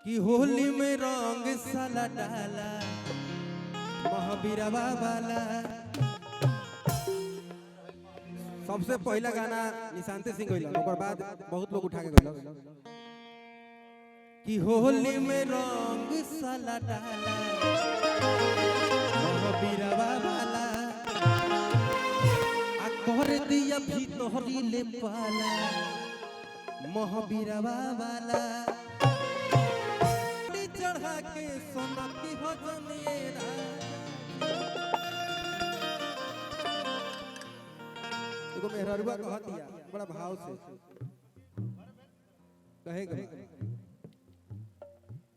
कि होली में रंग साला डाला महावीरवा वाला। सबसे पहला गाना निशांत सिंह गइल, ओकर बाद बहुत लोग उठा के गइल कि होली में रंग साला डाला महावीरवा वाला। आ कर दिया भीतरी ले पाला महावीरवा वाला। चढ़ा के सोना की हो जनिएरा एगो मेहररुआ कह दिया बड़ा भाव से कहेगा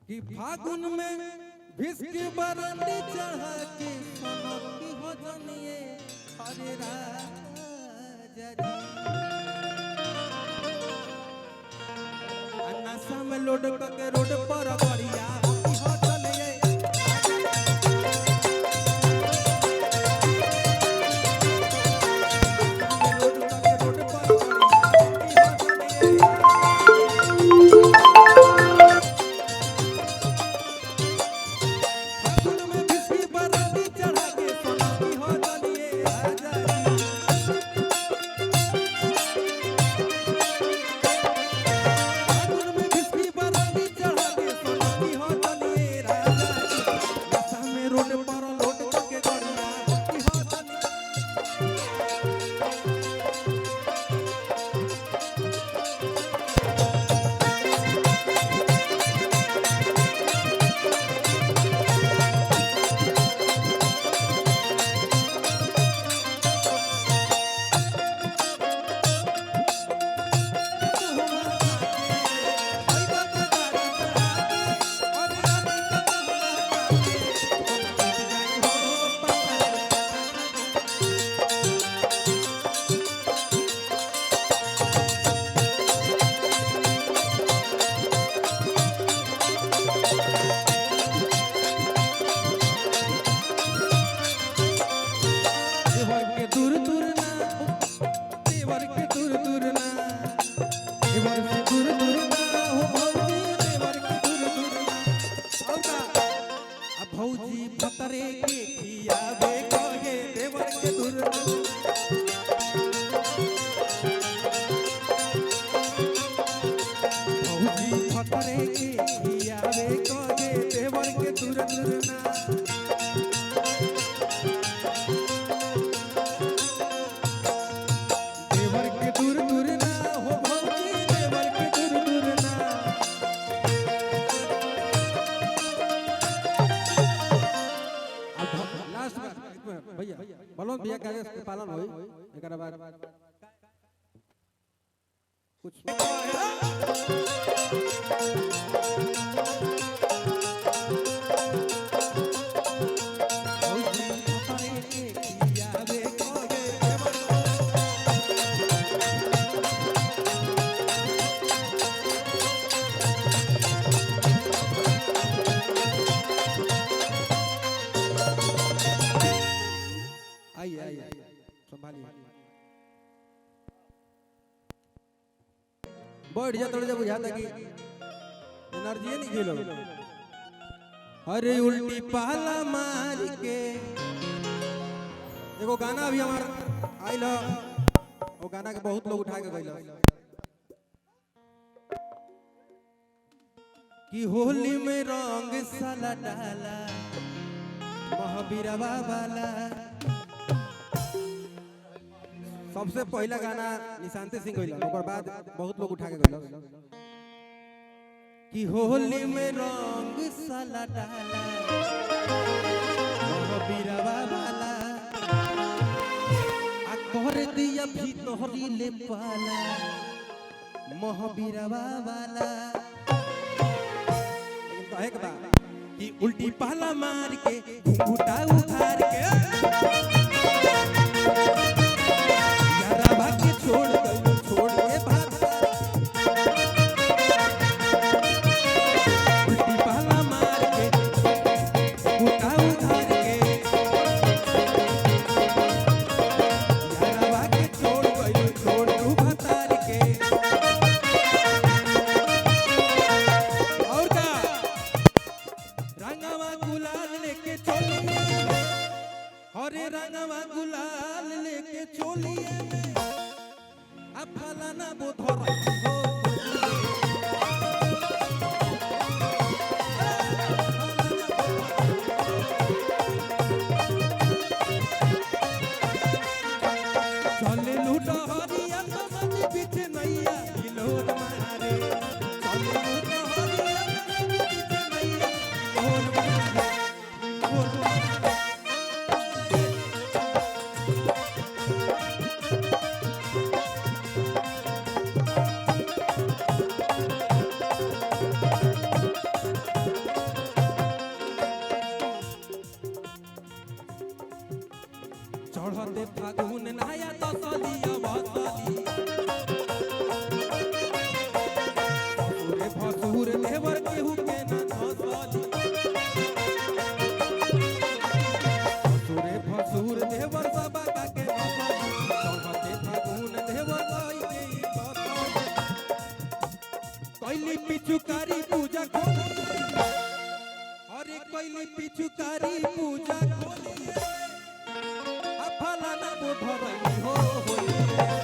कि फागुन में भिस्की बरंडी चढ़ा के सोना की हो जनिए हरे राजा जी। नशा में लोड करके रोड पर बढ़िया हो चलिए भौजी भतरे के खियावे कहे देवर के दूर। भौजी भतरे के खियावे कहे देवर के दूर दूर ना। देवर के दूर दूर ना हो भौजी देवर के दूर दूर ना। भैया बलवंत भैया का के पालन होई एकरा बाद कुछ आइए संभालिए बैठ जा थोड़ा बुझाता कि एनर्जी नहीं खेलो। अरे उल्टी पाला मार के एगो गाना अभी हमार आइल वो गाना के बहुत लोग उठा के गइल कि होली में रंग साला डाला महावीरवा वाला। सबसे पहला गाना निशांत सिंह गइल, ओकर बाद बहुत लोग उठा के गइल कि होली में रंग साला डाला महावीरवा वाला। आ कर दिया भीतरी ले पाला महावीरवा वाला। लेकिन कहे के बा कि उल्टी पाला मार के घुंघटा उखाड़ के छोड़ गई छोड़ के भाग उल्टी पाला मार के घुंघटा उखाड़ के यारवा के छोड़ गई छोड़ तू भतार के। और का फागुन नया तसलिया बसली ससुरे भसुर देवर केहू के न धसली ससुरे भसुर देवर सबा का के धसली चढ़ते फागुन देवर कई के बसली कैली पिचुकारी पूजा खोली अरे कैली पिचुकारी पूजा खोली फलाना वो धरई हो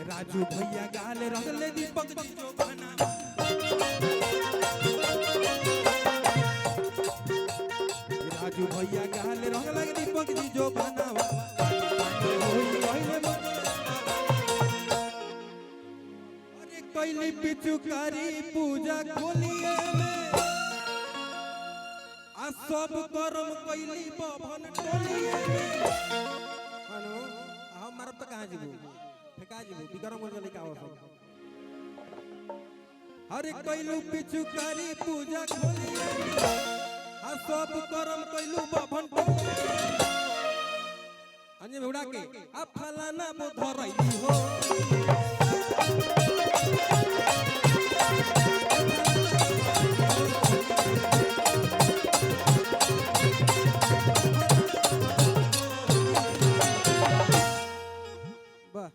राजू भैया गाल रगले दीपक जी जो बना राजू भैया गाल रगले दीपक जी जो बनावा अरे कैली पिचुकारी पूजा खोलिए में आ सब कर्म कैली बभन टोलिए में हेलो हम मारब त कहां जीबू फेका जीबू बिकरम कर लेके आओ सब अरे कैलू पिचुकारी पूजा खोली आ सब करम कैलू बभन अन्य बेउड़ा के आ फलाना बो धरई हो वाह